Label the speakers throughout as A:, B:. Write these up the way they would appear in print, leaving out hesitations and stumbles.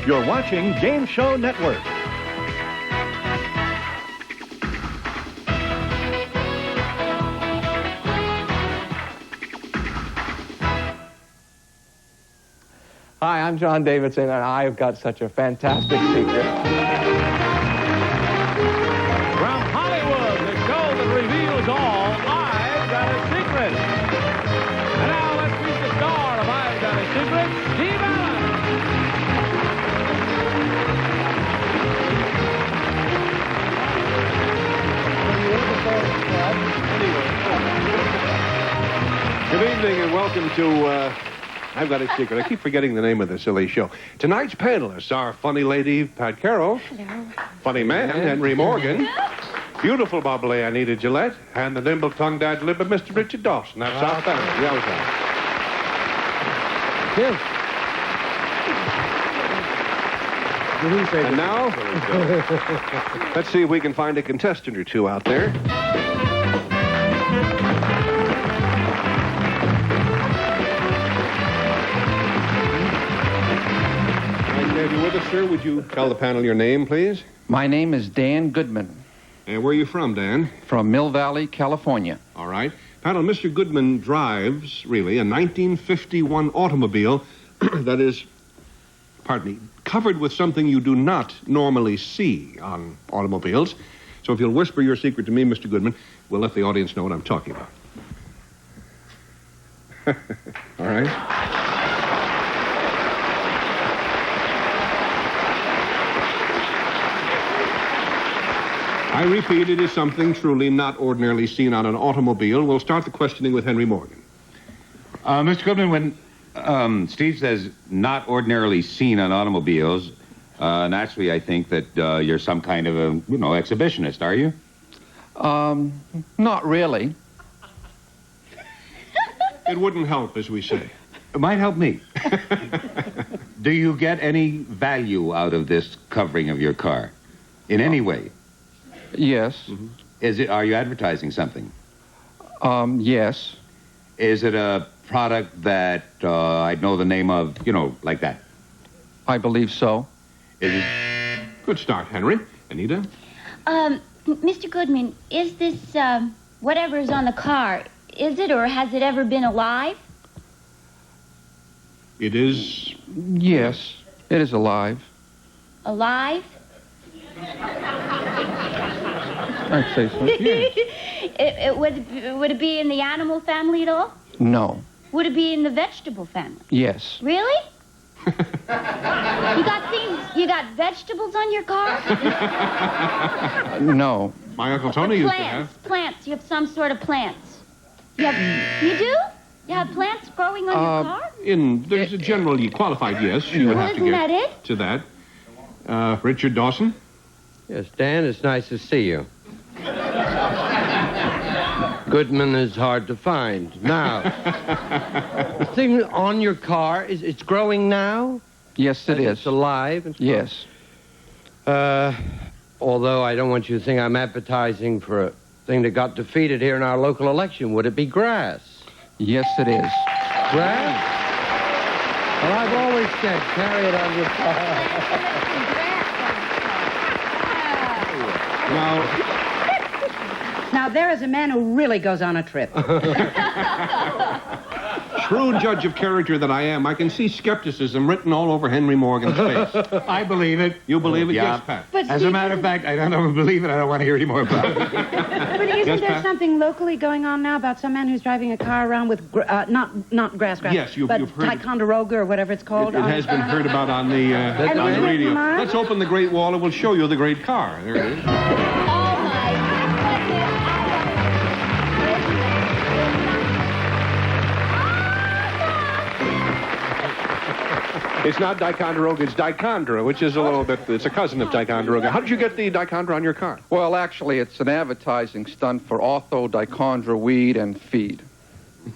A: You're watching Game Show Network.
B: Hi, I'm John Davidson, and I've got such a fantastic secret.
C: From Hollywood, the show that reveals all, I've Got a Secret. And now let's meet the star of I've Got a Secret, Steve Allen.
D: Good evening and welcome to I've Got a Secret. I keep forgetting the name of the silly show. Tonight's panelists are funny lady Pat Carroll. Hello. Funny man Henry Morgan. Beautiful bubbly Anita Gillette. And the nimble-tongued ad-lib of Mr. Richard Dawson. That's our family. Yeah, and now, let's see if we can find a contestant or two out there. If you're with us, sir, would you tell the panel your name, please?
E: My name is Dan Goodman.
D: And where are you from, Dan?
E: From Mill Valley, California.
D: All right. Panel, Mr. Goodman drives, really, a 1951 automobile that is, pardon me, covered with something you do not normally see on automobiles. So if you'll whisper your secret to me, Mr. Goodman, we'll let the audience know what I'm talking about. All right. I repeat, it is something truly not ordinarily seen on an automobile. We'll start the questioning with Henry Morgan.
F: Mr. Goodman, when Steve says not ordinarily seen on automobiles, naturally I think that you're some kind of a, exhibitionist, are you?
E: Not really.
D: It wouldn't help, as we say.
F: It might help me. Do you get any value out of this covering of your car? In any way?
E: Yes.
F: Mm-hmm. Are you advertising something?
E: Yes.
F: Is it a product that I'd know the name of, like that?
E: I believe so.
F: Is it?
D: Good start, Henry. Anita?
G: Mr. Goodman, is this, whatever is on the car, is it or has it ever been alive?
D: It is...
E: Yes, it is alive.
G: Alive?
E: I'd say so.
G: Yeah. Would it be in the animal family at all?
E: No.
G: Would it be in the vegetable family?
E: Yes.
G: Really? You got vegetables on your car?
E: No.
D: My Uncle Tony used to have.
G: Plants. You have some sort of plants. You do? You have plants growing on your car?
D: There's a generally qualified yes. You would have to
G: Isn't
D: get
G: that it?
D: to that. Richard Dawson?
H: Yes, Dan, it's nice to see you. Goodman is hard to find. Now, the thing on your car, it's growing now?
E: Yes, it is.
H: It's alive? And
E: yes.
H: Although I don't want you to think I'm advertising for a thing that got defeated here in our local election. Would it be grass?
E: Yes, it is.
H: Grass? Well, I've always said carry it on your car.
I: Now, there is a man who really goes on a trip.
D: Shrewd judge of character that I am, I can see skepticism written all over Henry Morgan's face.
F: I believe it.
D: You believe it?
F: Yeah.
D: Yes, Pat.
I: But
F: As a matter of fact, I don't believe it. I don't want to hear any more about it.
I: But isn't
D: Yes,
I: there
D: Pat?
I: something locally going on now about some man who's driving a car around with, not grass,
D: Yes, you've
I: but
D: heard it.
I: Ticonderoga or whatever it's called?
D: It has been heard about on the radio.
I: Mark?
D: Let's open the Great Wall and we'll show you the great car. There it is. It's not Ticonderoga, it's Dicondra, which is a little bit, it's a cousin of Ticonderoga. How did you get the Dicondra on your car?
E: Well, actually, it's an advertising stunt for ortho, dichondra, weed, and feed.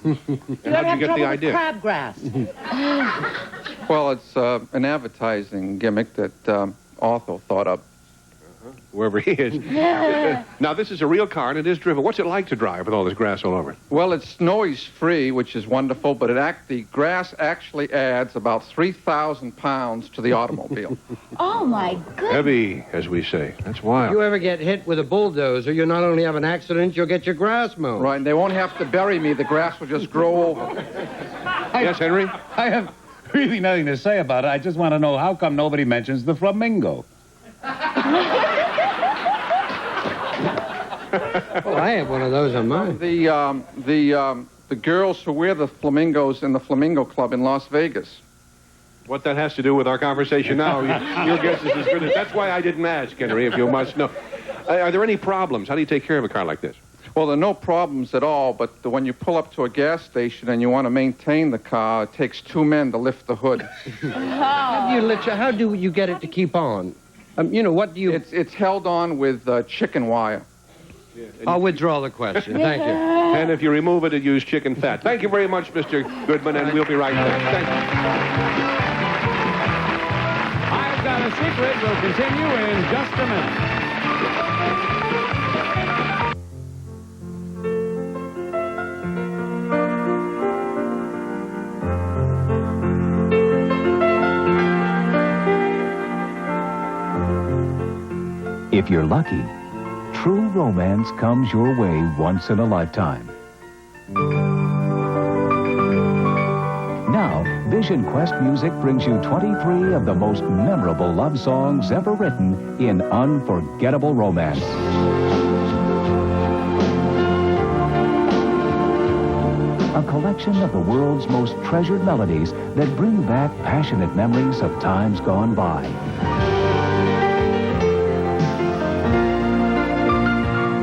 D: And how did you get the idea?
I: Crabgrass.
E: Well, it's an advertising gimmick that ortho thought up.
D: wherever he is. Now, this is a real car, and it is driven. What's it like to drive with all this grass all over it?
E: Well, it's noise-free, which is wonderful, but the grass actually adds about 3,000 pounds to the automobile.
G: Oh, my goodness.
D: Heavy, as we say. That's wild.
H: If you ever get hit with a bulldozer, you'll not only have an accident, you'll get your grass mowed.
E: Right, and they won't have to bury me. The grass will just grow over.
D: Yes, Henry?
F: I have really nothing to say about it. I just want to know how come nobody mentions the flamingo.
H: Well, I have one of those on mine.
E: The girls who wear the flamingos in the Flamingo Club in Las Vegas.
D: What that has to do with our conversation now, your guess is as good as... That's why I didn't ask, Henry, if you must know. Are there any problems? How do you take care of a car like this?
E: Well, there are no problems at all, but when you pull up to a gas station and you want to maintain the car, it takes 2 men to lift the hood.
H: How do you get it to keep on? What do you...
E: It's held on with chicken wire.
D: Yeah,
H: I'll withdraw the question. Thank you.
D: And if you remove it, use chicken fat. Thank you very much, Mr. Goodman, and we'll be right back. Thank you.
C: I've Got a Secret will continue in just a minute.
A: If you're lucky, true romance comes your way once in a lifetime. Now, Vision Quest Music brings you 23 of the most memorable love songs ever written in unforgettable romance. A collection of the world's most treasured melodies that bring back passionate memories of times gone by.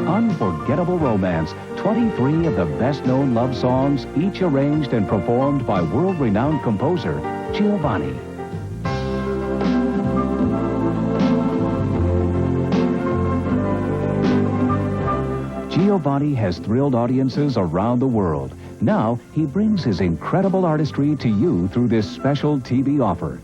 A: Unforgettable Romance, 23 of the best-known love songs, each arranged and performed by world-renowned composer Giovanni. Giovanni has thrilled audiences around the world. Now, he brings his incredible artistry to you through this special TV offer.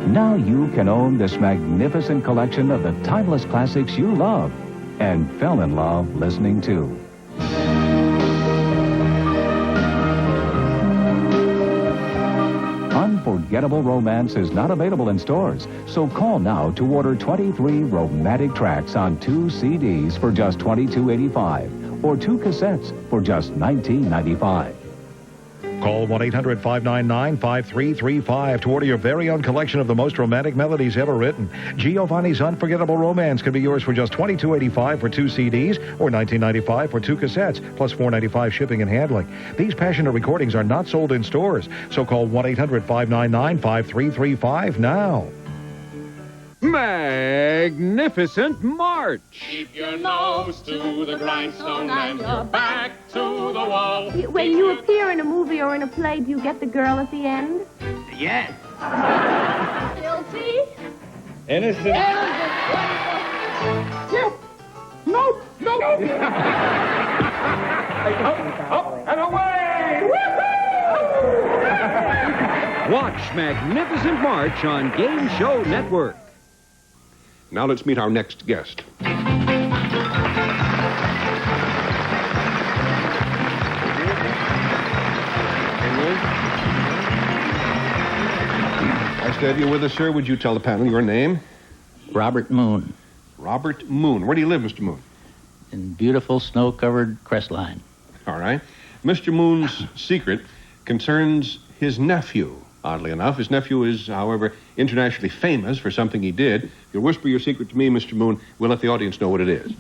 A: Now you can own this magnificent collection of the timeless classics you love and fell in love listening to. Unforgettable Romance is not available in stores, so call now to order 23 romantic tracks on 2 CDs for just $22.85 or 2 cassettes for just $19.95.
J: Call 1-800-599-5335 to order your very own collection of the most romantic melodies ever written. Giovanni's Unforgettable Romance can be yours for just $22.85 for 2 CDs or $19.95 for 2 cassettes, plus $4.95 shipping and handling. These passionate recordings are not sold in stores, so call 1-800-599-5335 now.
C: Magnificent March.
K: Keep your nose to the grindstone and your back to the wall.
L: When you appear in a movie or in a play, do you get the girl at the end?
K: Yes.
L: Guilty?
C: Innocent.
K: Yes. No. Up and away.
C: Watch Magnificent March on Game Show Network.
D: Now let's meet our next guest. Nice to have you with us, sir. Would you tell the panel your name?
M: Robert Moon.
D: Robert Moon. Where do you live, Mr. Moon?
M: In beautiful snow-covered Crestline.
D: All right. Mr. Moon's secret concerns his nephew. Oddly enough, his nephew is, however, internationally famous for something he did. If you'll whisper your secret to me, Mr. Moon, we'll let the audience know what it is.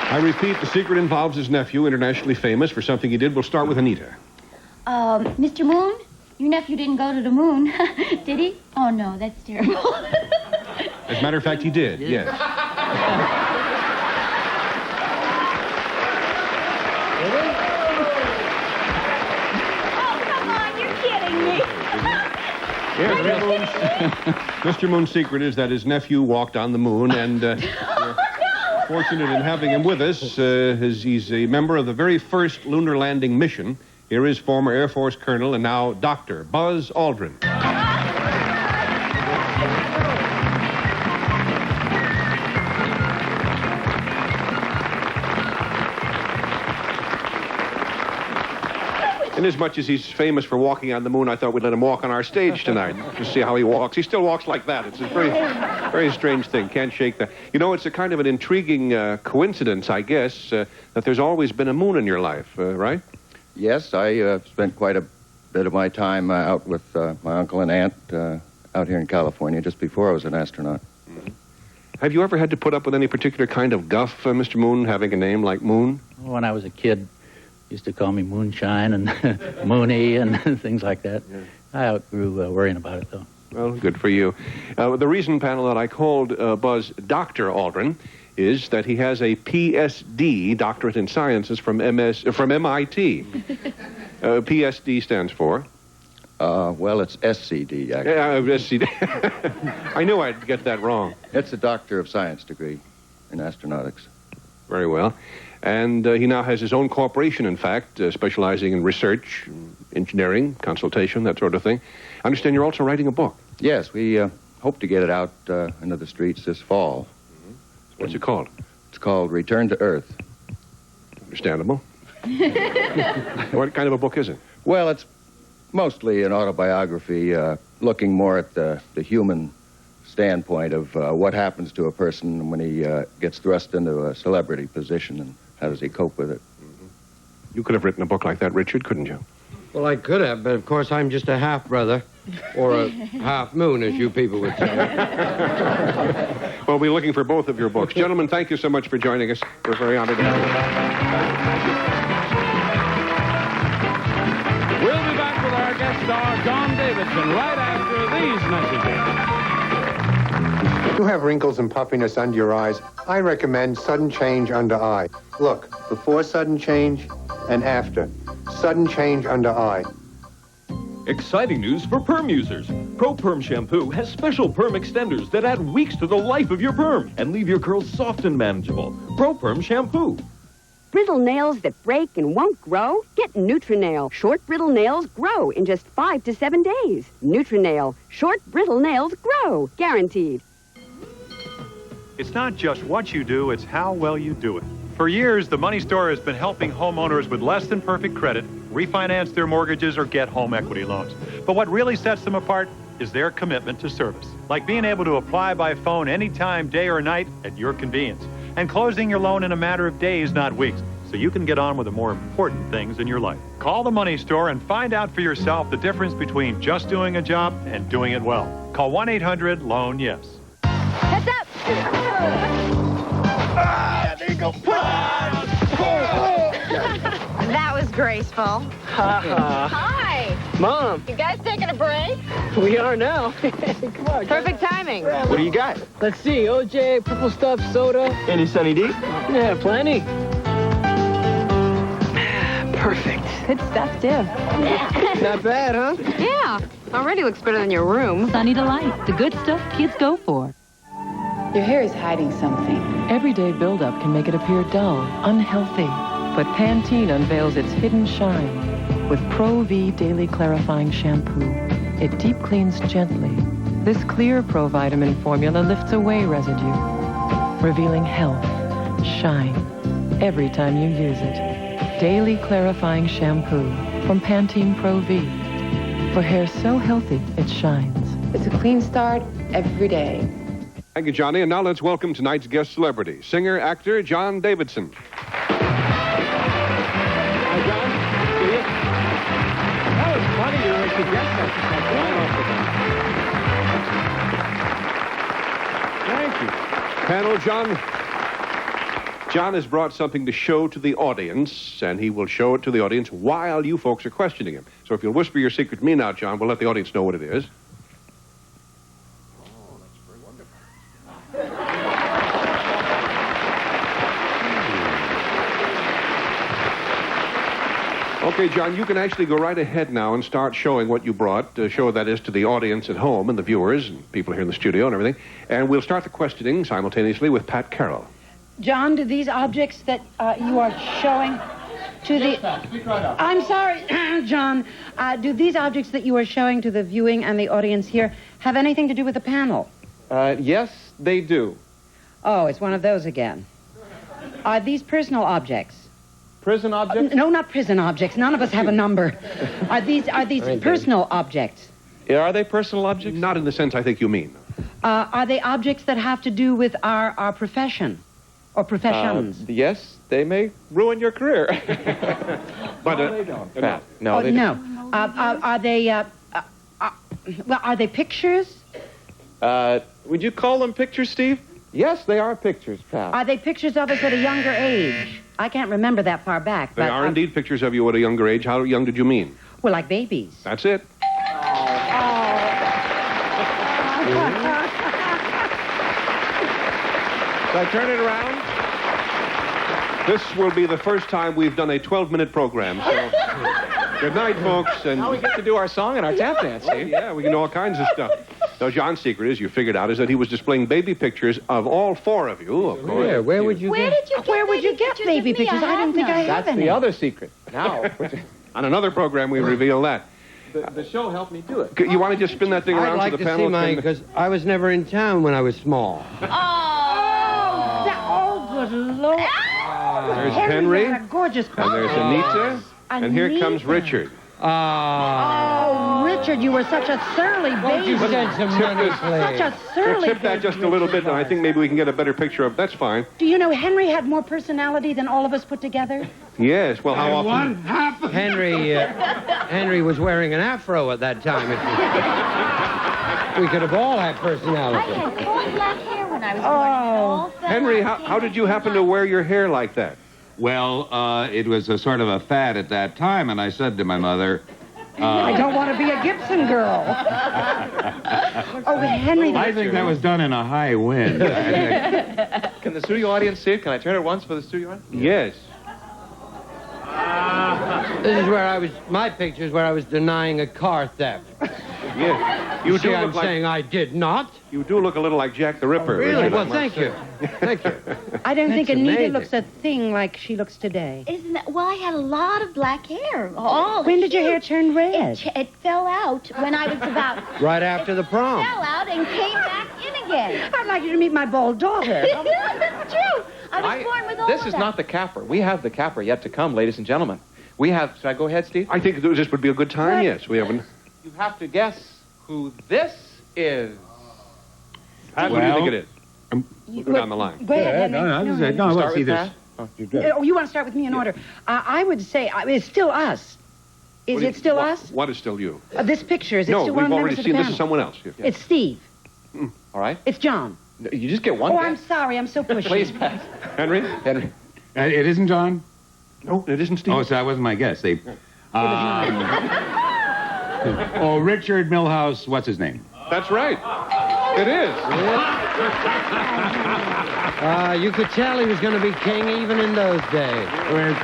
D: I repeat, the secret involves his nephew, internationally famous for something he did. We'll start with Anita.
G: Mr. Moon, your nephew didn't go to the moon, did he? Oh, no, that's terrible.
D: As a matter of fact, he did, yes.
G: Oh, come on, you're kidding me.
D: Mr. Moon's secret is that his nephew walked on the moon, and we're fortunate in having him with us. He's a member of the very first lunar landing mission. Here is former Air Force Colonel and now Dr. Buzz Aldrin. Inasmuch as he's famous for walking on the moon, I thought we'd let him walk on our stage tonight to see how he walks. He still walks like that. It's a very, very strange thing. Can't shake that. You know, it's a kind of an intriguing coincidence, I guess, that there's always been a moon in your life, right?
N: Yes, I spent quite a bit of my time out with my uncle and aunt out here in California just before I was an astronaut.
D: Mm-hmm. Have you ever had to put up with any particular kind of guff, Mr. Moon, having a name like Moon?
M: When I was a kid, used to call me Moonshine and Moony and things like that. Yeah. I outgrew worrying about it, though.
D: Well, good for you. The reason, panel, that I called Buzz Dr. Aldrin is that he has a PSD, Doctorate in Sciences, from MIT. PSD stands for?
N: Well, it's SCD, actually.
D: SCD. I knew I'd get that wrong.
N: It's a Doctor of Science degree in astronautics.
D: Very well. And he now has his own corporation, in fact, specializing in research, engineering, consultation, that sort of thing. I understand you're also writing a book.
N: Yes, we hope to get it out into the streets this fall.
D: Mm-hmm. What's it called?
N: It's called Return to Earth.
D: Understandable. What kind of a book is it?
N: Well, it's mostly an autobiography, looking more at the human standpoint of what happens to a person when he gets thrust into a celebrity position and how does he cope with it.
D: Mm-hmm. You could have written a book like that, Richard, couldn't you?
H: Well, I could have, but of course I'm just a half-brother, or a half-moon, as you people would say.
D: Well, we're looking for both of your books. Gentlemen, thank you so much for joining us. We're very honored to have you.
C: We'll be back with our guest star, John Davidson, right after these messages.
O: If you have wrinkles and puffiness under your eyes, I recommend Sudden Change Under Eye. Look, before sudden change and after. Sudden change under eye.
P: Exciting news for perm users. Pro Perm Shampoo has special perm extenders that add weeks to the life of your perm and leave your curls soft and manageable. Pro Perm Shampoo.
Q: Brittle nails that break and won't grow? Get Nutrinail. Short brittle nails grow in just 5 to 7 days. Nutrinail. Short brittle nails grow. Guaranteed.
R: It's not just what you do, it's how well you do it. For years, the Money Store has been helping homeowners with less than perfect credit refinance their mortgages or get home equity loans. But what really sets them apart is their commitment to service, like being able to apply by phone anytime, day or night, at your convenience, and closing your loan in a matter of days, not weeks, so you can get on with the more important things in your life. Call the Money Store and find out for yourself the difference between just doing a job and doing it well. Call 1-800-LOAN-YES.
Q: Heads up!
K: There you go.
S: That was graceful. Hi.
T: Mom.
S: You guys taking a break?
T: We are now. Come on.
S: Perfect timing.
T: What do you got? Let's see. OJ, purple stuff, soda.
U: Any Sunny D?
T: Yeah, plenty. Perfect.
S: Good stuff, too.
T: Not bad, huh?
S: Yeah. Already looks better than your room.
V: Sunny Delight. The good stuff kids go for.
W: Your hair is hiding something. Everyday buildup can make it appear dull, unhealthy. But Pantene unveils its hidden shine with Pro V Daily Clarifying Shampoo. It deep cleans gently. This clear provitamin formula lifts away residue, revealing health, shine, every time you use it. Daily Clarifying Shampoo from Pantene Pro V. For hair so healthy, it shines. It's a clean start every day.
D: Thank you, Johnny. And now let's welcome tonight's guest celebrity, singer, actor, John Davidson.
C: Hi, John. See you. That was funny you were to guess that.
D: Thank you. Panel, John has brought something to show to the audience, and he will show it to the audience while you folks are questioning him. So if you'll whisper your secret to me now, John, we'll let the audience know what it is. Okay, John, you can actually go right ahead now and start showing what you brought. Show that is to the audience at home and the viewers and people here in the studio and everything. And we'll start the questioning simultaneously with Pat Carroll.
B: John, do these objects that you are showing to the...
E: Speak right up.
B: I'm sorry, John. Do these objects that you are showing to the viewing and the audience here have anything to do with the panel?
E: Yes, they do.
B: Oh, it's one of those again. Are these personal objects?
E: Prison objects?
B: No, not prison objects. None of us have a number. Are these personal objects?
E: Yeah, are they personal objects?
D: Not in the sense I think you mean.
B: Are they objects that have to do with our profession or professions?
E: Yes, they may ruin your career.
D: But
E: no, they don't. Pat. No,
B: Oh,
E: they
B: no.
E: don't.
B: Are they? Well, are they pictures?
E: Would you call them pictures, Steve? Yes, they are pictures, Pat.
B: Are they pictures of us at a younger age? I can't remember that far back.
D: They
B: but,
D: are indeed pictures of you at a younger age. How young did you mean?
B: Well, like babies.
D: That's it.
E: So I turn it around.
D: This will be the first time we've done a 12-minute program. So, good night, folks. And
E: Now we get to do our song and our tap dance, Steve.
D: yeah, we can do all kinds of stuff. Now, John's secret, as you figured out, is that he was displaying baby pictures of all four of you. Of course.
E: Where would you
G: Where did you get
B: baby pictures? I don't think I have
E: That's
B: any.
E: the other secret. Now,
D: On another program, we reveal that.
E: the show helped me do it.
D: You want to just spin that thing
H: I'd
D: around
H: like
D: so the
H: to
D: panel
H: see mine
D: can...
H: because I was never in town when I was small.
B: Oh, good Lord.
D: There's Henry,
B: What a gorgeous
D: and there's Anita, and here comes
B: Anita.
D: Richard.
B: Oh, Richard, you were such a surly baby.
H: You send some money,
B: Such
H: please.
B: a
D: We'll
B: surly
D: tip that
B: baby.
D: just a little bit, and I think maybe we can get a better picture of... That's fine.
B: Do you know Henry had more personality than all of us put together?
D: Yes, well, how often...
H: Henry was wearing an afro at that time. We could have all had
G: I
H: personality.
G: had full black hair when I was born.
D: Henry, how did you happen to wear your hair like that?
F: Well, it was a sort of a fad at that time, and I said to my mother,
B: I don't want to be a Gibson girl. Oh, Henry.
F: I think that was done in a high wind.
E: Can the studio audience see it? Can I turn it once for the studio audience?
D: Yes.
H: This is where I was, my pictures where I was denying a car theft.
D: Yes. You
H: See,
D: do
H: I'm
D: look like...
H: saying I did not.
D: You do look a little like Jack the Ripper.
H: Really?
D: Richard, I
H: Well,
D: must
H: thank
D: say.
H: you. Thank you.
B: I don't think
H: That's
B: Anita
H: amazing.
B: looks a thing like she looks today.
G: Isn't that? Well, I had a lot of black hair. All
B: When did your hair turn red?
G: It fell out when I was about.
H: Right after the prom.
G: Fell out and came back in again.
B: I'd like you to meet my bald daughter.
G: That's true. I was born with all
E: This
G: of
E: is
G: that.
E: not the capper. We have the capper yet to come, ladies and gentlemen. We have... Should I go ahead, Steve?
D: I think this would be a good time, yes. We haven't...
E: You have to guess who this is.
D: Pat, what do you think it is? We'll go down the line.
B: Go ahead, Henry.
F: No,
E: Start
F: let's see
E: with
F: this.
E: Pat?
B: Oh, you want to start with me in order? I would say it's still us. Is
D: What do you-
B: it still
D: what-
B: us?
D: What is still you?
B: This picture, is it
D: No,
B: still
D: we've
B: one of the
D: already
B: members of
D: seen
B: the
D: this
B: panel?
D: is someone else. Yeah.
B: It's Steve.
E: All right.
B: It's John.
E: You just get one
B: Oh,
E: guess.
B: I'm sorry. I'm so pushy.
E: Please, Pat.
D: Henry?
E: Henry.
F: It isn't John?
D: No, it isn't Steve.
F: Oh, so that wasn't my guess. Oh, Richard Milhouse, what's his name?
D: That's right. It is.
H: You could tell he was going to be king even in those days. Thank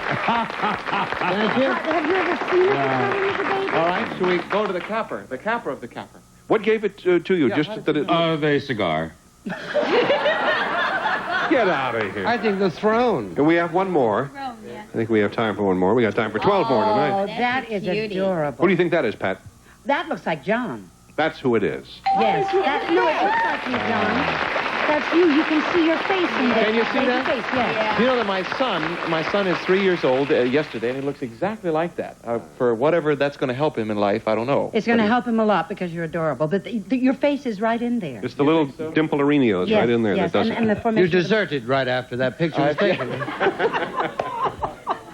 H: you.
B: Have you ever seen it?
E: All right. Should we go to the capper? The capper of the capper.
D: What gave it to you?
E: Yeah,
D: Just that it...
F: The cigar.
D: Get out of here.
H: I think the throne.
D: And we have one more. I think we have time for one more. We got time for 12 more
B: Oh,
D: tonight.
B: that is adorable.
D: What do you think that is, Pat?
B: That looks like John.
D: That's who it is.
B: Yes. No, it looks like you, John. That's you. You can see your face in there.
E: Can you see that?
B: Face, yes.
E: You know that my son is 3 years old yesterday, and he looks exactly like that. For whatever that's going to help him in life, I don't know.
B: It's going to help him a lot because you're adorable. But your face is right in there.
D: It's the little dimple arenos
B: Yes,
D: right in there
B: yes,
D: that does it.
B: and the
H: You
B: formation.
H: deserted right after that picture was taken.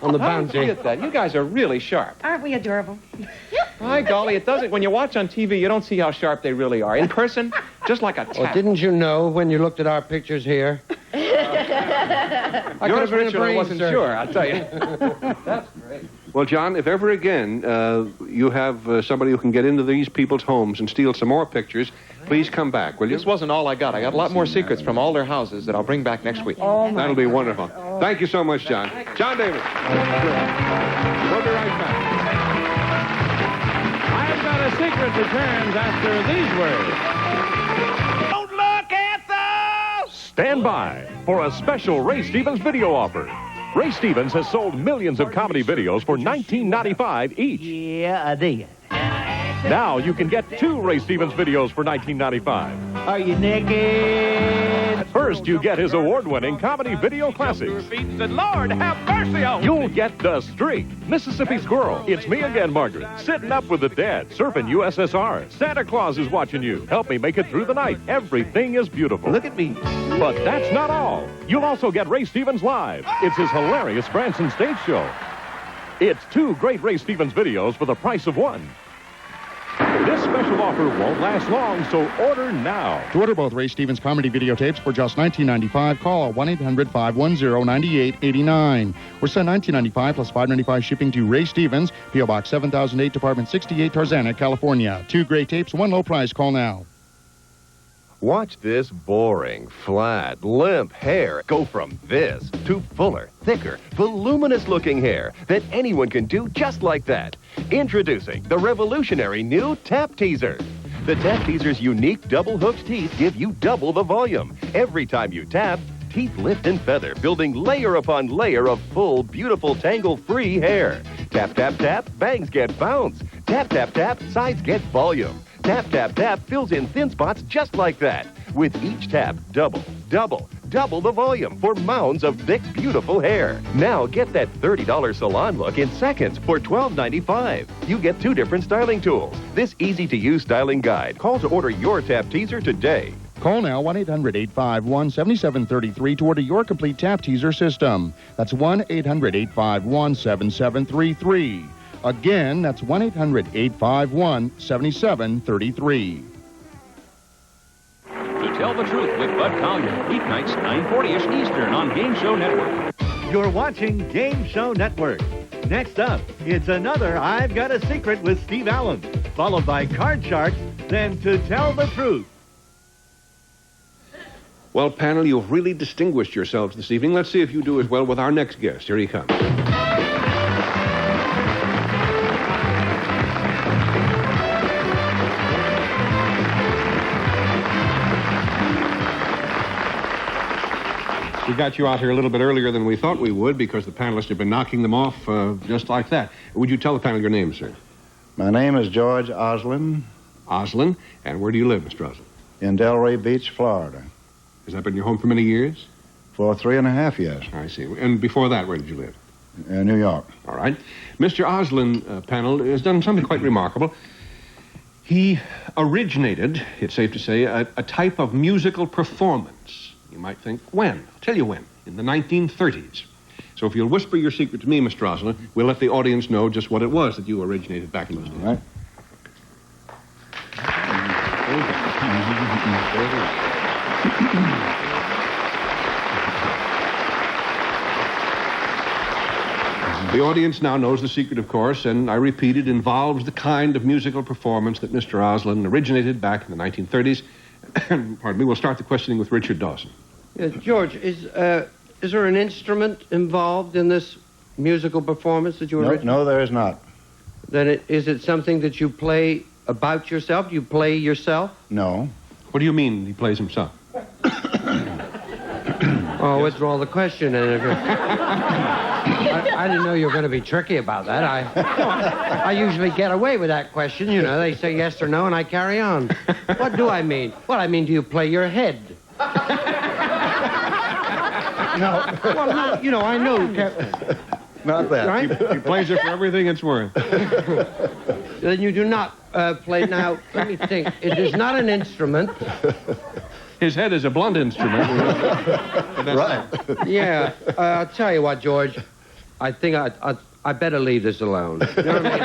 H: On the
E: How did you
H: bounty.
E: get that? You guys are really sharp.
B: Aren't we adorable?
E: My golly, it doesn't. When you watch on TV, you don't see how sharp they really are. In person, just like a tap.
H: Well, didn't you know when you looked at our pictures here? I could
E: Yours,
H: have been a
E: Richard, I
H: brain
E: wasn't
H: surgeon.
E: sure, I'll tell you. That's great.
D: Well, John, if ever again you have somebody who can get into these people's homes and steal some more pictures, please come back, will you?
E: This wasn't all I got. I got a lot more secrets from all their houses that I'll bring back next week.
B: Oh, my
D: That'll be wonderful. Thank you so much, John. John Davidson. We'll be right back.
C: I've Got a Secret returns after these words. Don't look at those!
P: Stand by for a special Ray Stevens video offer. Ray Stevens has sold millions of comedy videos for $19.95 each.
T: Yeah, I dig it.
P: Now you can get 2 Ray Stevens videos for $19.95.
T: Are you naked?
P: First, you get his award-winning comedy video classics.
C: Lord, have mercy on
P: You'll get The Streak, Mississippi Squirrel, It's Me Again, Margaret, Sitting Up with the Dead, Surfing USSR, Santa Claus is Watching You, Help Me Make It Through the Night, Everything is Beautiful.
T: Look at me.
P: But that's not all. You'll also get Ray Stevens Live. It's his hilarious Branson stage show. It's 2 great Ray Stevens videos for the price of 1. This special offer won't last long, so order now.
A: To order both Ray Stevens comedy videotapes for just $19.95, call 1-800-510-9889. Or send $19.95 plus $5.95 shipping to Ray Stevens, P.O. Box 7008, Department 68, Tarzana, California. 2 great tapes, 1 low price. Call now.
I: Watch this boring, flat, limp hair go from this to fuller, thicker, voluminous-looking hair that anyone can do just like that. Introducing the revolutionary new Tap Teaser. The Tap Teaser's unique double-hooked teeth give you double the volume. Every time you tap, teeth lift and feather, building layer upon layer of full, beautiful, tangle-free hair. Tap, tap, tap, bangs get bounce. Tap, tap, tap, sides get volume. Tap, tap, tap fills in thin spots just like that. With each tap, double the volume for mounds of thick, beautiful hair. Now get that $30 salon look in seconds for $12.95. You get 2 different styling tools. This easy-to-use styling guide. Call to order your Tap Teaser today.
A: Call now 1-800-851-7733 to order your complete Tap Teaser system. That's 1-800-851-7733. Again, that's 1-800-851-7733.
P: To Tell the Truth with Bud Collier, weeknights 9:40-ish Eastern on Game Show Network.
U: You're watching Game Show Network. Next up, it's another I've Got a Secret with Steve Allen, followed by Card Sharks, then To Tell the Truth.
D: Well, panel, you've really distinguished yourselves this evening. Let's see if you do as well with our next guest. Here he comes. We got you out here a little bit earlier than we thought we would because the panelists have been knocking them off just like that. Would you tell the panel your name, sir?
X: My name is George Oslin.
D: Oslin? And where do you live, Mr. Oslin?
X: In Delray Beach, Florida.
D: Has that been your home for many years?
X: For 3.5 years.
D: I see. And before that, where did you live?
X: New York.
D: All right. Mr. Oslin, panel, has done something quite remarkable. He originated, it's safe to say, a type of musical performance. You might think, when? I'll tell you when. In the 1930s. So if you'll whisper your secret to me, Mr. Oslin, we'll let the audience know just what it was that you originated back in those days.
X: All
D: right. The audience now knows the secret, of course, and I repeat, it involves the kind of musical performance that Mr. Oslin originated back in the 1930s. Pardon me, we'll start the questioning with Richard Dawson.
H: George, is there an instrument involved in this musical performance that you originated?
X: No, there is not.
H: Then is it something that you play about yourself? Do you play yourself?
X: No.
D: What do you mean he plays himself?
H: Oh, withdraw the question. I didn't know you were going to be tricky about that. I usually get away with that question. You know, they say yes or no, and I carry on. What do I mean? Well, I mean, do you play your head?
X: No.
H: Well, no, you know, I know.
X: Not that.
H: Right?
D: He plays it for everything it's worth.
H: Then you do not play. Now, let me think. It is not an instrument.
D: His head is a blunt instrument.
X: Right.
H: Yeah. I'll tell you what, George. I think I better leave this alone. You know what I mean?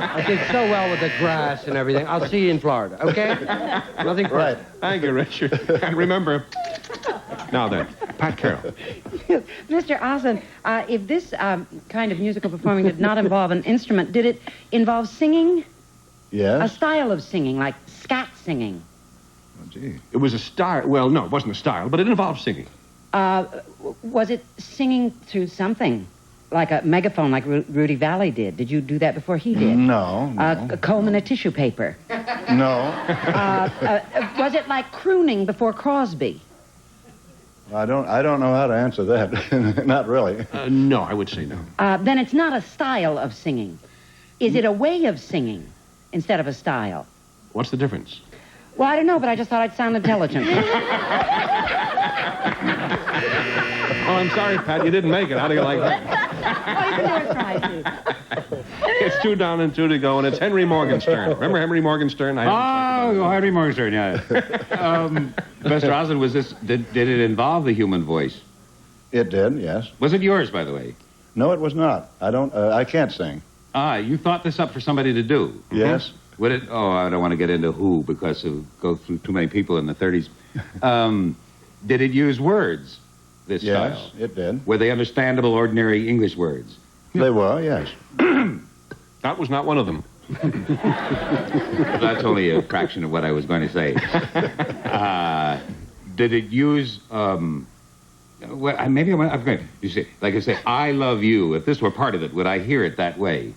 H: I did so well with the grass and everything. I'll see you in Florida, okay? Nothing
X: right.
D: Thank you, Richard. And remember, now then, Pat Carroll.
B: Mr. Oslin, if this kind of musical performing did not involve an instrument, did it involve singing?
X: Yes.
B: A style of singing, like scat singing?
X: Oh, gee.
D: It was a style. Well, no, it wasn't a style, but it involved singing.
B: Was it singing through something? Like a megaphone, like Rudy Valley did. Did you do that before he did?
X: No.
B: A comb and a tissue paper.
X: No.
B: Was it like crooning before Crosby?
X: I don't know how to answer that. Not really.
D: No, I would say no.
B: Then it's not a style of singing. Is it a way of singing instead of a style?
D: What's the difference?
B: Well, I don't know, but I just thought I'd sound intelligent.
D: Oh, I'm sorry, Pat. You didn't make it. How do you like that? It's 2 down and 2 to go, and it's Henry Morgan's turn. Remember Henry Morgan's turn?
F: Henry Morgan's turn, yeah. Mr. Osmond, was this, did it involve the human voice?
X: It did, yes.
F: Was it yours, by the way?
X: No, it was not. I can't sing.
F: You thought this up for somebody to do?
X: Yes.
F: Would it? Oh, I don't want to get into who because it go through too many people in the 30s. Did it use words, this style?
X: Yes, it did.
F: Were they understandable, ordinary English words?
X: They were, yes.
D: That was not one of them.
F: That's only a fraction of what I was going to say. Did it use... well, maybe I'm going to... You say, like I say, I love you. If this were part of it, would I hear it that way?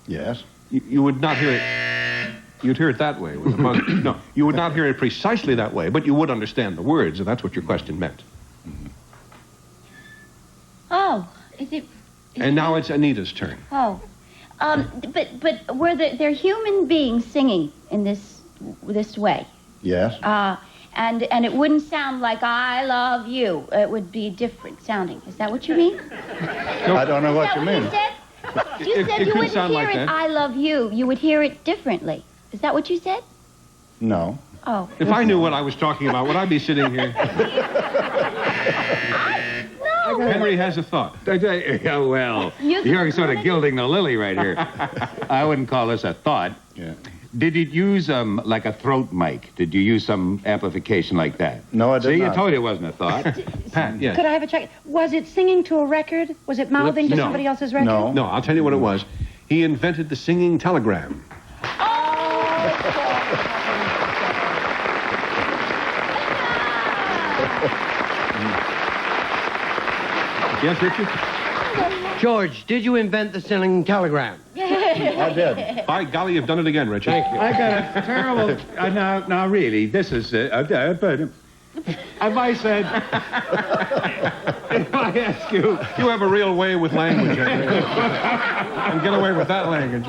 X: Yes.
D: You would not hear it... You'd hear it that way. No, you would not hear it precisely that way, but you would understand the words, if that's what your question meant.
G: Oh, is it...
D: And now it's Anita's turn.
G: Oh. But were there human beings singing in this way?
X: Yes.
G: And it wouldn't sound like I love you. It would be different sounding. Is that what you mean?
X: I don't know what you mean.
G: You said you wouldn't hear it, I love you. You would hear it differently. Is that what you said?
X: No.
G: Oh.
D: If I knew what I was talking about, would I be sitting here?
G: No.
D: Henry has a thought.
F: Yeah, well, you're sort of gilding the lily right here. I wouldn't call this a thought.
X: Yeah.
F: Did it use like a throat mic? Did you use some amplification like that?
X: No, I did not.
F: See, you told you it wasn't a thought.
D: Pat, yes.
B: Could I have a check? Was it singing to a record? Was it mouthing to somebody else's record?
X: No.
D: No, I'll tell you what it was. He invented the singing telegram. Yes, Richard?
H: George, did you invent the singing telegram?
X: I did.
D: By golly, you've done it again, Richard.
H: Thank you.
F: I got a terrible... now, really, this is... if I said... if I ask you...
D: You have a real way with language, Henry. And get away with that language.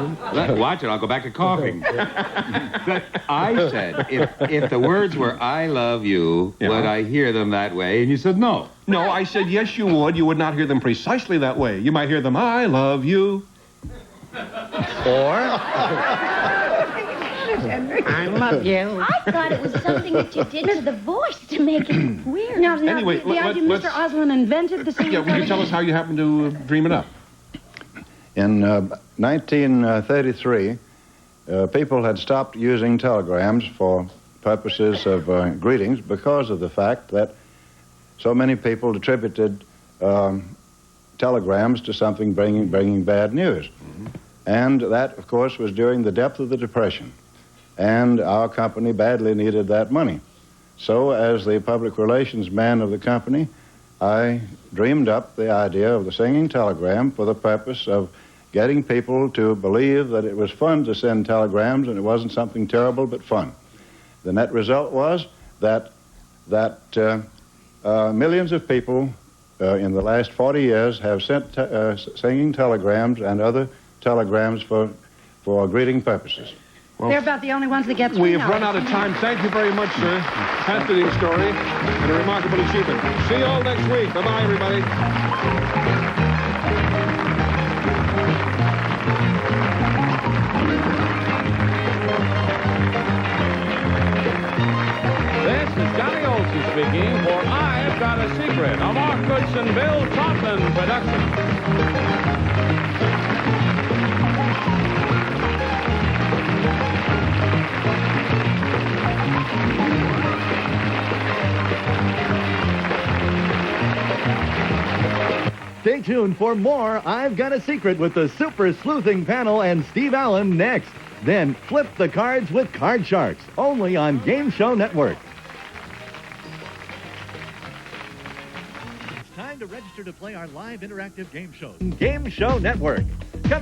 F: Watch it, I'll go back to coughing. But I said, if the words were, I love you, would I hear them that way? And you said, no.
D: No, I said, yes, you would. You would not hear them precisely that way. You might hear them, I love you.
H: Or...
B: I love you.
G: I thought it was something that you did to the voice to make it weird.
B: Now,
D: Anyway,
B: the idea Mr. Osmond invented the singing
D: Yeah, will you tell us how you happened to dream it up?
X: In 1933, people had stopped using telegrams for purposes of greetings because of the fact that so many people attributed telegrams to something bringing bad news. Mm-hmm. And that, of course, was during the depth of the Depression. And our company badly needed that money. So, as the public relations man of the company, I dreamed up the idea of the singing telegram for the purpose of getting people to believe that it was fun to send telegrams and it wasn't something terrible but fun. The net result was that millions of people in the last 40 years have sent singing telegrams and other telegrams for greeting purposes.
B: Well, they're about the only ones that get through.
D: We have run out of time. Thank you very much, sir. Fascinating story and a remarkable achievement. See you all next week. Bye-bye, everybody.
C: This is Johnny Olson speaking for I've Got a Secret, a Mark Goodson, Bill Taubman production.
U: Stay tuned for more I've Got a Secret with the Super Sleuthing Panel and Steve Allen next. Then flip the cards with Card Sharks, only on Game Show Network. to register to play our live interactive game shows. Game Show Network. Coming